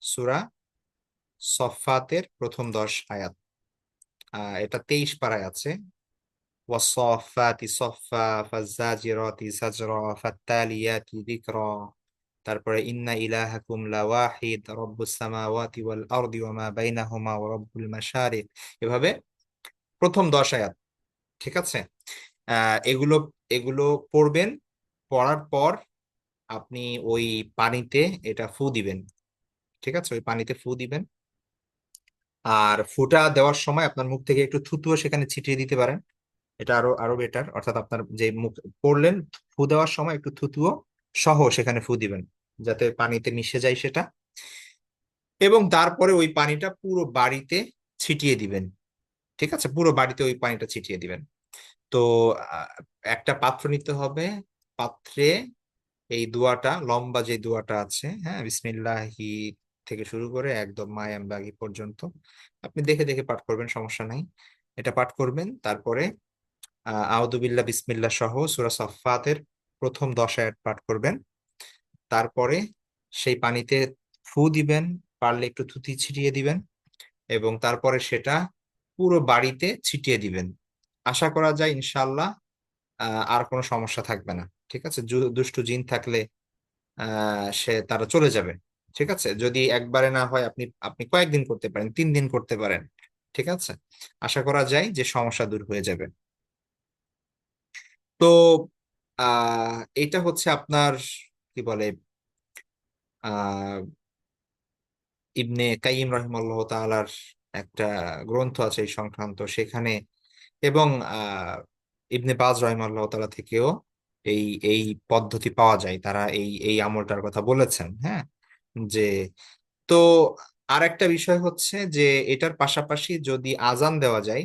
সূরা সফফাতের প্রথম 10 আয়াত, এটা 23 পারায় আছে। ওয়াসফাতি সফা ফাজ্জাজিরাতি জাজরা ফাত্তালিয়াতি যিকরা। তারপরে ইন্না ইলাহাকুম লাওয়াহিদ রব্বুস সামাওয়াতি ওয়াল আরদি ওয়া মা বাইনাহুমা ওয়া রব্বুল মাশারিক। এভাবে প্রথম 10 আয়াত। ঠিক আছে। এগুলো এগুলো পড়বেন। পড়ার পর আপনি ওই পানিতে এটা ফু দিবেন। ঠিক আছে, ওই পানিতে ফু দিবেন। আর ফুটা দেওয়ার সময় আপনার মুখ থেকে একটু থুতুও সেখানে ছিটিয়ে দিতে পারেন। এটা আরো আরো বেটার। অর্থাৎ আপনার যে মুখ পড়লেন, ফু দেওয়ার সময় একটু থুতুও সহ সেখানে ফু দিবেন, যাতে পানিতে মিশে যায় সেটা। এবং তারপরে ওই পানিটা পুরো বাড়িতে ছিটিয়ে দিবেন। ঠিক আছে, পুরো বাড়িতে ওই পানিটা ছিটিয়ে দিবেন। তো আহ, একটা পাত্র নিতে হবে। পাত্রে এই দোয়াটা, লম্বা যে দোয়াটা আছে, হ্যাঁ, বিসমিল্লাহি থেকে শুরু করে একদম মায়াম বাগি পর্যন্ত আপনি দেখে দেখে পাঠ করবেন, সমস্যা নাই। এটা পাঠ করবেন। তারপরে আউযু বিল্লাহ বিসমিল্লাহ সহ সূরা সফফাতের প্রথম 10 আয়াত পাঠ করবেন। তারপরে সেই পানিতে ফু দিবেন, পারলে একটু থুতি ছিটিয়ে দিবেন, এবং তারপরে সেটা পুরো বাড়িতে ছিটিয়ে দিবেন। আশা করা যায় ইনশাল্লাহ আর কোনো সমস্যা থাকবে না। ঠিক আছে। দুষ্টু জিন থাকলে তারা চলে যাবে। ঠিক আছে। যদি একবারে না হয়, আপনি আপনি কয়েকদিন করতে পারেন, 3 দিন করতে পারেন। ঠিক আছে। আশা করা যায় যে সমস্যা দূর হয়ে যাবে। তো এটা হচ্ছে আপনার কি বলে, আহ ইবনে কাইয়িম রাহিমাহুল্লাহ তাআলার একটা গ্রন্থ আছে এই সংক্রান্ত, সেখানে, এবং ইবনে বাজ রাহিমাহুল্লাহ তাআলা থেকেও এই এই পদ্ধতি পাওয়া যায়, তারা এই এই আমলটার কথা বলেছেন। হ্যাঁ, যে তো আর একটা বিষয় হচ্ছে যে এটার পাশাপাশি যদি আজান দেওয়া যায়,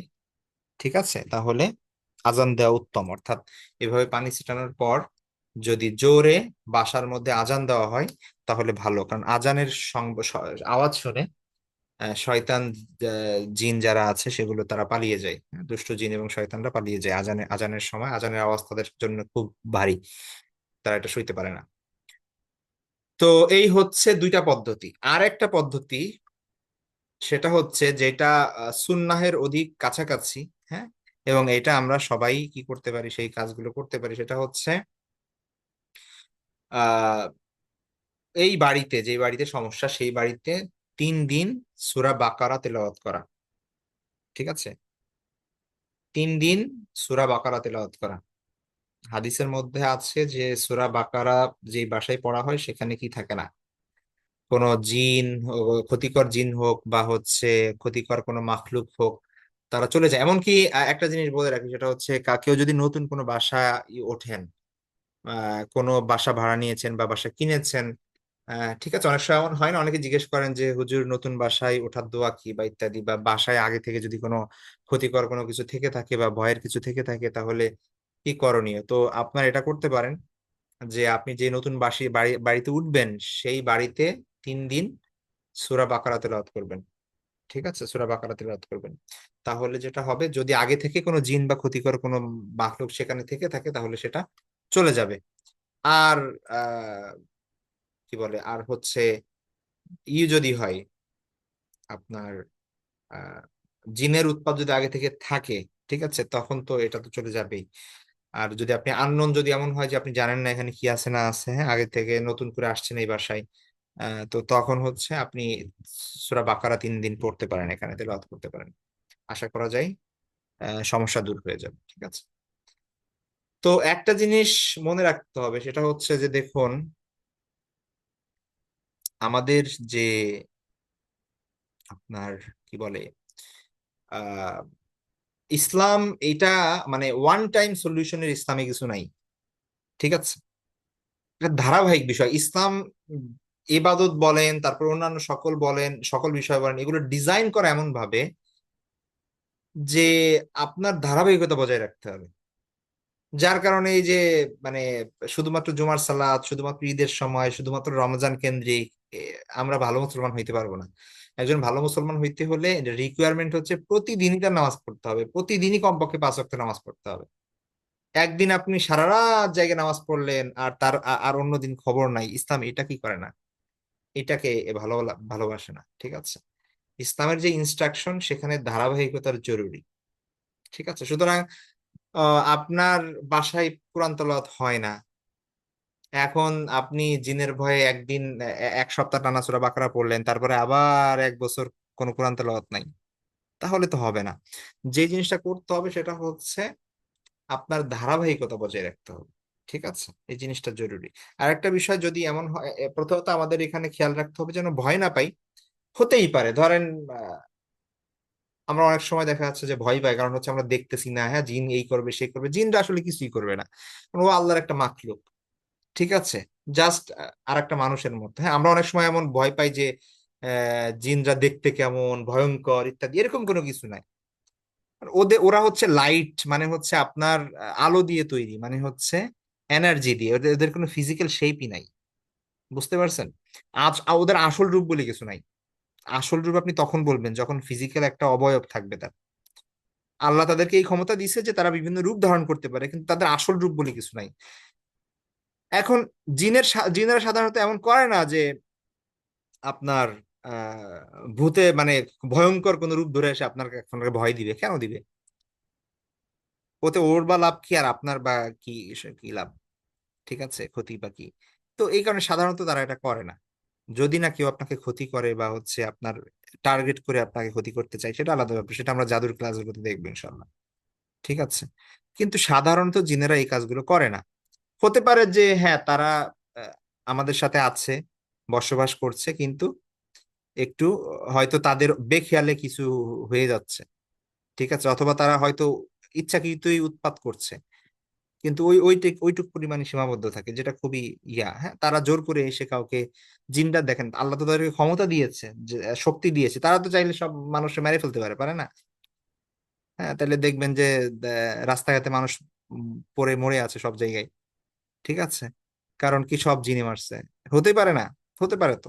ঠিক আছে, তাহলে আজান দেওয়া উত্তম। অর্থাৎ এভাবে পানি ছিটানোর পর যদি জোরে বাসার মধ্যে আজান দেওয়া হয় তাহলে ভালো, কারণ আজানের আওয়াজ শুনে শয়তান, জিন যারা আছে সেগুলো তারা পালিয়ে যায়। হ্যাঁ, দুষ্ট জিন এবং শয়তানরা পালিয়ে যায় আজানের সময়। আজানের আওয়াজ তাদের জন্য খুব ভারী, তারা এটা সইতে পারে না। তো এই হচ্ছে দুইটা পদ্ধতি। আর একটা পদ্ধতি, সেটা হচ্ছে যেটা সুন্নাহের অধিক কাছাকাছি। হ্যাঁ, এবং এটা আমরা সবাই কি করতে পারি, সেই কাজগুলো করতে পারি। সেটা হচ্ছে আহ এই বাড়িতে, যে বাড়িতে সমস্যা সেই বাড়িতে 3 দিন সূরা বাকারা তেলাওয়াত করা। ঠিক আছে, 3 দিন সূরা বাকারা তেলাওয়াত করা। হাদিসের মধ্যে আছে যে সূরা বাকারা যে বাসায় পড়া হয় সেখানে কি থাকে না, কোনো জিন, ক্ষতিকর জিন হোক বা হচ্ছে ক্ষতিকর কোনো মাখলুক হোক, তারা চলে যায়। এমনকি একটা জিনিস বলে রাখি, সেটা হচ্ছে কেউ যদি নতুন কোনো বাসা ওঠেন, কোনো বাসা ভাড়া নিয়েছেন বা বাসা কিনেছেন, ঠিক আছে, অনেক সময় এমন হয় না, অনেকে জিজ্ঞেস করেন যে হুজুর নতুন বাসায় ওঠার দোয়া কি বা ইত্যাদি, বা বাসায় আগে থেকে যদি কোনো ক্ষতিকর কোনো কিছু থেকে থাকে বা ভয়ের কিছু থেকে থাকে তাহলে কি করণীয়। তো আপনার এটা করতে পারেন যে আপনি যে নতুন বাড়িতে উঠবেন সেই বাড়িতে 3 দিন সূরা বাকারা তেলাওয়াত করবেন। ঠিক আছে, সূরা বাকারা তেলাওয়াত করবেন। তাহলে যেটা হবে, যদি আগে থেকে কোনো জিন বা ক্ষতিকর কোনো মাখলুক সেখানে থেকে থাকে তাহলে সেটা চলে যাবে। আর আহ কি বলে, আর হচ্ছে যদি হয় আপনার আহ জিনের উৎপাত যদি আগে থেকে থাকে, ঠিক আছে, তখন তো এটা তো চলে যাবেই। আর যদি আপনি আননোন, যদি এমন হয় যে আপনি জানেন না এখানে কি আছে না আছে, হ্যাঁ, আগে থেকে নতুন করে আসছেন এই বাসায়, তো তখন হচ্ছে আপনি সূরা বাকারা 3 দিন পড়তে পারেন, এখানে তেলাওয়াত করতে পারেন। আশা করা যায় সমস্যা দূর হয়ে যাবে। ঠিক আছে। তো একটা জিনিস মনে রাখতে হবে, সেটা হচ্ছে যে দেখুন, আমাদের যে আপনার কি বলে আহ ইসলাম, এটা মানে ওয়ান টাইম সলিউশনের ইসলামে কিছু নাই। ঠিক আছে, এটা ধারাবাহিক বিষয়। ইসলাম ইবাদত বলেন, তারপর অন্যান্য সকল বলেন, সকল বিষয় বলেন, এগুলো ডিজাইন করা এমন ভাবে যে আপনার ধারাবাহিকতা বজায় রাখতে হবে। যার কারণে এই যে মানে শুধুমাত্র জুমার সালাত, শুধুমাত্র ঈদের সময়, শুধুমাত্র রমজান কেন্দ্রিক এ, আমরা ভালো মুসলমান হইতে পারবো না। একজন ভালো মুসলমান হইতে হলে রিকোয়ারমেন্ট হচ্ছে প্রতিদিনই তার নামাজ পড়তে হবে, প্রতিদিনই কমপক্ষে 5 ওয়াক্ত নামাজ পড়তে হবে। একদিন আপনি সারা রাত জায়গায় নামাজ পড়লেন আর আর অন্য দিন খবর নাই, ইসলাম এটা কি করে না, এটাকে ভালোবাসে না। ঠিক আছে, ইসলামের যে ইনস্ট্রাকশন সেখানে ধারাবাহিকতার জরুরি। ঠিক আছে, সুতরাং আপনার বাসায় কোরআন তেলাওয়াত হয় না, এখন আপনি জিনের ভয়ে একদিন 1 সপ্তাহ টানা সূরা বাকারা পড়লেন, তারপরে আবার 1 বছর কোনো কোরআন তেলাওয়াত নাই, তাহলে তো হবে না। যে জিনিসটা করতে হবে সেটা হচ্ছে আপনার ধারাবাহিকতা বজায় রাখতে হবে। ঠিক আছে, এই জিনিসটা জরুরি। আর একটা বিষয় যদি এমন হয়, প্রথমত আমাদের এখানে খেয়াল রাখতে হবে যেন ভয় না পাই। হতেই পারে, ধরেন আমরা অনেক সময় দেখা যাচ্ছে যে ভয় পাই, কারণ হচ্ছে আমরা দেখতেছি না, হ্যাঁ, জিন এই করবে সেই করবে, জিনরা আসলে কিছুই করবে না, কারণ ও আল্লাহর একটা মাখলুক। ঠিক আছে, জাস্ট আর একটা মানুষের মধ্যে। হ্যাঁ, আমরা অনেক সময় এমন ভয় পাই যে জিনরা দেখতে কেমন ভয়ঙ্কর ইত্যাদি, এরকম কোনো কিছু নাই। ওরা হচ্ছে লাইট, মানে হচ্ছে আপনার আলো দিয়ে তৈরি, মানে হচ্ছে এনার্জি দিয়ে, ওদের কোনো ফিজিক্যাল শেপই নাই। বুঝতে পারছেন? ওদের আসল রূপ বলে কিছু নাই। আসল রূপ আপনি তখন বলবেন যখন ফিজিক্যাল একটা অবয়ব থাকবে তার। আল্লাহ তাদেরকে এই ক্ষমতা দিছে যে তারা বিভিন্ন রূপ ধারণ করতে পারে, কিন্তু তাদের আসল রূপ বলে কিছু নাই। এখন জিনেরা সাধারণত এমন করে না যে আপনার ভূতে মানে ভয়ঙ্কর কোন রূপ ধরে এসে আপনাকে ভয় দিবে, কেন দিবে? ওতে ওর বা লাভ কি, আর আপনার বা কি, কি লাভ? ঠিক আছে, ক্ষতি বা কি? তো এই কারণে সাধারণত তারা এটা করে না। যদি না কেউ আপনাকে ক্ষতি করে বা হচ্ছে আপনার টার্গেট করে আপনাকে ক্ষতি করতে চায়, সেটা আলাদা ব্যাপার, সেটা আমরা জাদুর ক্লাসগুলোতে দেখবো ইনশাল্লাহ। ঠিক আছে, কিন্তু সাধারণত জিনেরা এই কাজগুলো করে না। হতে পারে যে হ্যাঁ তারা আহ, আমাদের সাথে আছে, বসবাস করছে, কিন্তু একটু হয়তো তাদের বেখেয়ালে কিছু হয়ে যাচ্ছে। ঠিক আছে, অথবা তারা হয়তো ইচ্ছাকৃতই উৎপাত করছে, কিন্তু ওইটুক পরিমাণে সীমাবদ্ধ থাকে, যেটা খুবই হ্যাঁ, তারা জোর করে এসে কাউকে, জিনরা দেখেন আল্লাহ তো তাদেরকে ক্ষমতা দিয়েছে, যে শক্তি দিয়েছে, তারা তো চাইলে সব মানুষকে মেরে ফেলতে পারে, পারে না? হ্যাঁ, তাহলে দেখবেন যে রাস্তাঘাটে মানুষ পড়ে মরে আছে সব জায়গায়, ঠিক আছে? কারণ কি, সব জিনে মারছে? হতে পারে না? হতে পারে তো।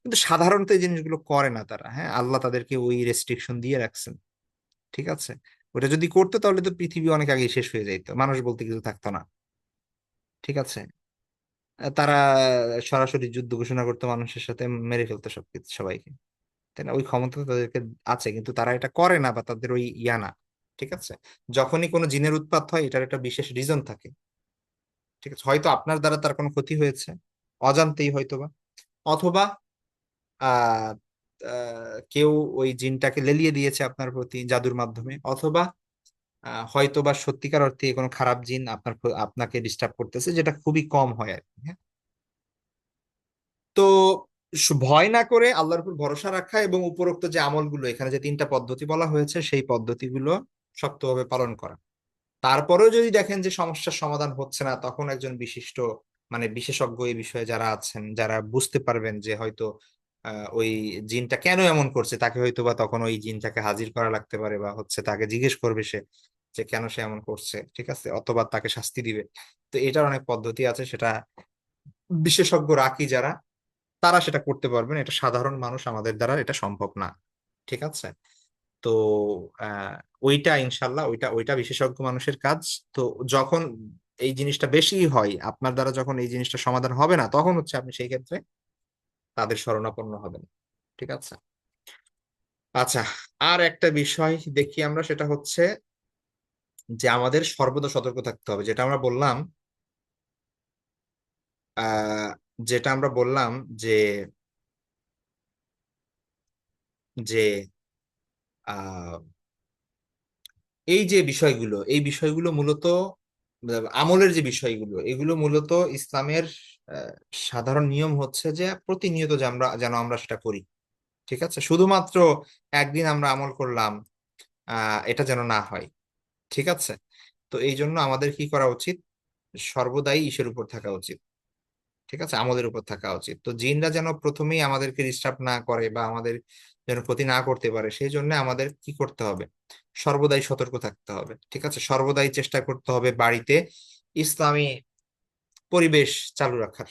কিন্তু সাধারণত এই জিনিসগুলো করে না তারা, হ্যাঁ, আল্লাহ তাদেরকে ওই রেস্ট্রিকশন দিয়ে রাখছেন, ঠিক আছে? ওটা যদি করতো তাহলে তো পৃথিবী অনেক আগে শেষ হয়ে যাইতো, মানুষ বলতে কিছু থাকতো না, ঠিক আছে? তারা সরাসরি যুদ্ধ ঘোষণা করতো মানুষের সাথে, মেরে ফেলতো সবকিছু সবাইকে, তাই না? ওই ক্ষমতা তো তাদেরকে আছে, কিন্তু তারা এটা করে না, বা তাদের ওই না, ঠিক আছে? যখনই কোনো জিনের উৎপাত হয়, এটার একটা বিশেষ রিজন থাকে, ঠিক আছে? হয়তো আপনার দ্বারা তার কোনো ক্ষতি হয়েছে অজান্তেই, হয়তোবা, অথবা আহ কেউ ওই জিনটাকে লেলিয়ে দিয়েছে আপনার প্রতি জাদুর মাধ্যমে, অথবা হয়তোবা সত্যিকার অর্থে কোনো খারাপ জিন আপনাকে ডিস্টার্ব করতেছে, যেটা খুবই কম হয় আর কি, হ্যাঁ? তো ভয় না করে আল্লাহর উপর ভরসা রাখা, এবং উপরোক্ত যে আমলগুলো, এখানে যে তিনটা পদ্ধতি বলা হয়েছে, সেই পদ্ধতিগুলো শক্তভাবে পালন করা। তারপরেও যদি দেখেন যে সমস্যার সমাধান হচ্ছে না, তখন একজন বিশিষ্ট, মানে বিশেষজ্ঞ এই বিষয়ে যারা আছেন, যারা বুঝতে পারবেন যে হয়তো ওই জিনটা কেন এমন করছে, তাকে হয়তো বা তখন ওই জিনটাকে হাজির করা লাগতে পারে, বা হচ্ছে তাকে জিজ্ঞেস করবে সে, যে কেন সে এমন করছে, ঠিক আছে? অথবা তাকে শাস্তি দিবে। তো এটার অনেক পদ্ধতি আছে, সেটা বিশেষজ্ঞ রাখি যারা, তারা সেটা করতে পারবেন, এটা সাধারণ মানুষ আমাদের দ্বারা এটা সম্ভব না, ঠিক আছে? তো আহ ওইটা ইনশাল্লাহ, ওইটা ওইটা বিশেষজ্ঞ মানুষের কাজ। তো যখন এই জিনিসটা বেশি হয় আপনার দ্বারা, যখন এই জিনিসটা সমাধান হবে না, তখন হচ্ছে আপনি সেই ক্ষেত্রে তাদের শরণাপন্ন হবেন, ঠিক আছে? আচ্ছা, আর একটা বিষয় দেখি আমরা, সেটা হচ্ছে যে আমাদের সর্বদা সতর্ক থাকতে হবে, যেটা আমরা বললাম, আহ যেটা আমরা বললাম যে যে আহ এই যে বিষয়গুলো, এই বিষয়গুলো মূলত আমলের যে বিষয়গুলো, এগুলো মূলত ইসলামের আহ, সাধারণ নিয়ম হচ্ছে যে প্রতিনিয়ত যেন আমরা সেটা করি, ঠিক আছে? শুধুমাত্র একদিন আমরা আমল করলাম, এটা যেন না হয়, ঠিক আছে? তো এই জন্য আমাদের কি করা উচিত? সর্বদাই ইসের উপর থাকা উচিত, ঠিক আছে? আমাদের উপর থাকা উচিত। তো জিনরা যেন প্রথমেই আমাদেরকে ডিস্টার্ব না করে, বা আমাদের যেন ক্ষতি না করতে পারে, সেই জন্য আমাদের কি করতে হবে? সর্বদাই সতর্ক থাকতে হবে, ঠিক আছে? সর্বদাই চেষ্টা করতে হবে বাড়িতে ইসলামী পরিবেশ চালু রাখার।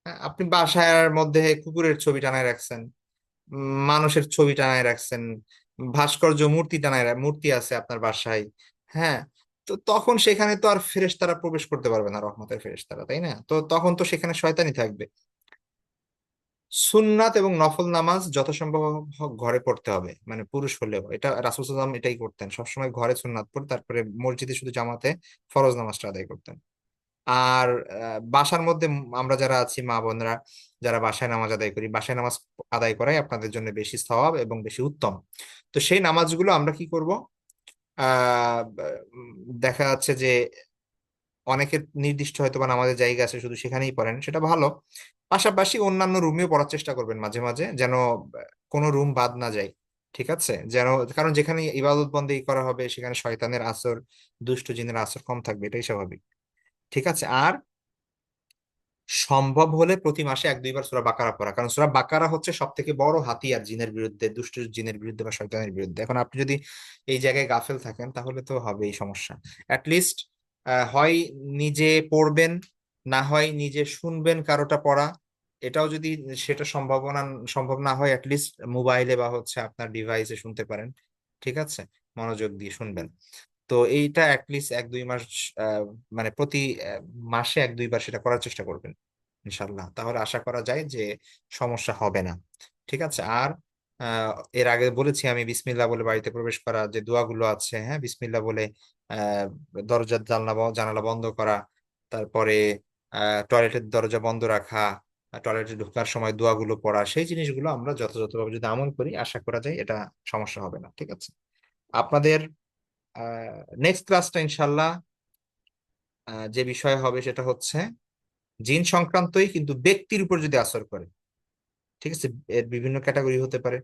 হ্যাঁ, আপনি বাসার মধ্যে কুকুরের ছবি টানায় রাখছেন, মানুষের ছবি টানায় রাখছেন, ভাস্কর্য মূর্তি আছে আপনার বাসায়, হ্যাঁ, তো তখন সেখানে তো আর ফেরেশতারা প্রবেশ করতে পারবে না, রহমতের ফেরেশতারা, তাই না? তো তখন তো সেখানে শয়তানি থাকবে। সুন্নাত এবং নফল নামাজ যথাসম্ভব ঘরে পড়তে হবে, মানে পুরুষ হলেও, এটা রাসূল সাল্লাল্লাহু আলাইহি ওয়াসাল্লাম এটাই করতেন, সবসময় ঘরে সুন্নাত পড়ে তারপরে মসজিদে শুধু জামাতে ফরজ নামাজটা আদায় করতেন। আর বাসার মধ্যে আমরা যারা আছি, মা বোনরা যারা বাসায় নামাজ আদায় করি, বাসায় নামাজ আদায় করাই আপনাদের জন্য বেশি সওয়াব এবং বেশি উত্তম। তো সেই নামাজগুলো আমরা কি করব? আহ দেখা যাচ্ছে যে অনেকের নির্দিষ্ট হয়তো বা নামাজের জায়গা আছে, শুধু সেখানেই পড়েন, সেটা ভালো। পাশাপাশি অন্যান্য রুমেও পড়ার চেষ্টা করবেন মাঝে মাঝে, যেন কোনো রুম বাদ না যায়, ঠিক আছে? যেন, কারণ যেখানে ইবাদত বন্দেগী করা হবে, সেখানে শয়তানের আসর, দুষ্ট জিনের আসর কম থাকবে, এটাই স্বাভাবিক, ঠিক আছে? আর সম্ভব হলে প্রতি মাসে 1-2 বার সূরা বাকারা পড়া, কারণ সূরা বাকারা হচ্ছে সব থেকে বড় হাতিয়ার জিনের বিরুদ্ধে, দুষ্ট জিনের বিরুদ্ধে বা শয়তানের বিরুদ্ধে। এখন আপনি যদি এই জায়গায় গাফেল থাকেন, তাহলে তো হবেই সমস্যা। অ্যাটলিস্ট হয় নিজে পড়বেন, না হয় নিজে শুনবেন কারোটা পড়া। এটাও যদি সেটা সম্ভব না হয়, অ্যাটলিস্ট মোবাইলে বা হচ্ছে আপনার ডিভাইসে শুনতে পারেন, ঠিক আছে? মনোযোগ দিয়ে শুনবেন। তো এইটা অ্যাটলিস্ট 1-2 মাস, আহ, মানে প্রতি মাসে 1-2 বার সেটা করার চেষ্টা করবেন ইনশাল্লাহ, তাহলে আশা করা যায় যে সমস্যা হবে না, ঠিক আছে? আর আহ, এর আগে বলেছি আমি, বিসমিল্লাহ বলে বাড়িতে প্রবেশ করা, যে দোয়াগুলো আছে, হ্যাঁ, বিসমিল্লাহ বলে আহ দরজার জানালা বন্ধ করা, তারপরে টয়লেটের দরজা বন্ধ রাখা, টয়লেটে ঢোকার সময় দোয়াগুলো পড়া, সেই জিনিসগুলো আমরা যথাযথভাবে যদি আমল করি, আশা করা যায় এটা সমস্যা হবে না, ঠিক আছে? আপনাদের নেক্সট ক্লাসটা ইনশাল্লাহ যে বিষয় হবে সেটা হচ্ছে জিন সংক্রান্তই, কিন্তু ব্যক্তির উপর যদি আসর করে, ঠিক আছে? এর বিভিন্ন ক্যাটাগরি হতে পারে।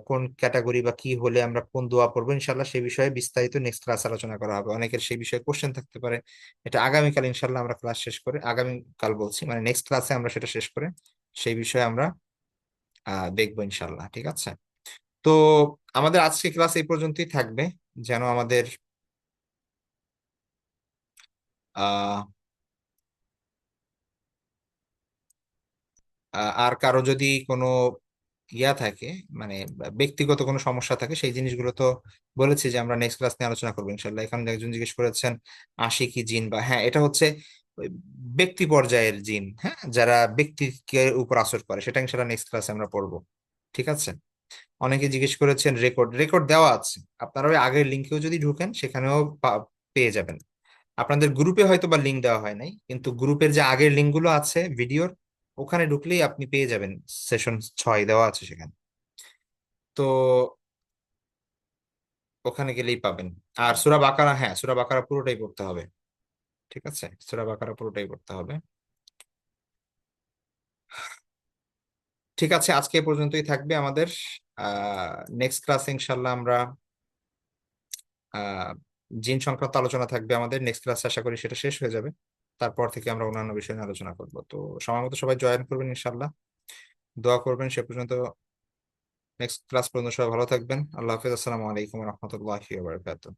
কোন ক্যাটাগরি বা কি হলে আমরা কোন দোয়া পড়বো ইনশাল্লাহ সেই বিষয়ে বিস্তারিত নেক্সট ক্লাস আলোচনা করা হবে। অনেকের সেই বিষয়ে কোশ্চেন থাকতে পারে, এটা আগামীকাল ইনশাল্লাহ আমরা ক্লাস শেষ করে, আগামীকাল বলছি মানে নেক্সট ক্লাসে আমরা সেটা শেষ করে সেই বিষয়ে আমরা দেখবো ইনশাল্লাহ। ঠিক আছে, তো আমাদের আজকে ক্লাস এই পর্যন্তই থাকবে। যেন আমাদের আহ আর কারো যদি কোনো ইয়া থাকে, মানে ব্যক্তিগত কোনো সমস্যা থাকে, সেই জিনিসগুলো তো বলেছি যে আমরা নেক্সট ক্লাস নিয়ে আলোচনা করবো ইনশাল্লাহ। এখানে একজন জিজ্ঞেস করেছেন আশিকি জিন, বা হ্যাঁ এটা হচ্ছে ওই ব্যক্তি পর্যায়ের জিন, হ্যাঁ যারা ব্যক্তিকে উপর আসর করে, সেটা ইনশাল্লাহ নেক্সট ক্লাসে আমরা পড়বো। ঠিক আছে, অনেকে জিজ্ঞেস করেছেন রেকর্ড, রেকর্ড দেওয়া আছে, আপনারা ওই আগের লিঙ্কেও যদি ঢুকেন সেখানেও পেয়ে যাবেন। আপনাদের গ্রুপে হয়তো বা লিঙ্ক দেওয়া হয় নাই, কিন্তু গ্রুপের যে আগের লিঙ্ক গুলো আছে ভিডিওর, ওখানে ঢুকলেই আপনি পেয়ে যাবেন, সেশন 6 দেওয়া আছে সেখানে। তো ওখানে গেলেই পাবেন। আর সূরা বাকারা, হ্যাঁ সূরা বাকারা পুরোটাই পড়তে হবে। ঠিক আছে, সূরা বাকারা পুরোটাই পড়তে হবে। ঠিক আছে, আজকে এ পর্যন্তই থাকবে আমাদের। নেক্সট ক্লাসে ইনশাল্লাহ আমরা আহ জিন সংক্রান্ত আলোচনা থাকবে আমাদের নেক্সট ক্লাস, আশা করি সেটা শেষ হয়ে যাবে। তারপর থেকে আমরা অন্যান্য বিষয় নিয়ে আলোচনা করব। তো সময় মতো সবাই জয়েন করবেন ইনশাল্লাহ, দোয়া করবেন। সে পর্যন্ত, নেক্সট ক্লাস পর্যন্ত সবাই ভালো থাকবেন। আল্লাহ হাফিজ, আসসালামু আলাইকুম রহমতুল্লাহি ওয়া বারাকাতুহু।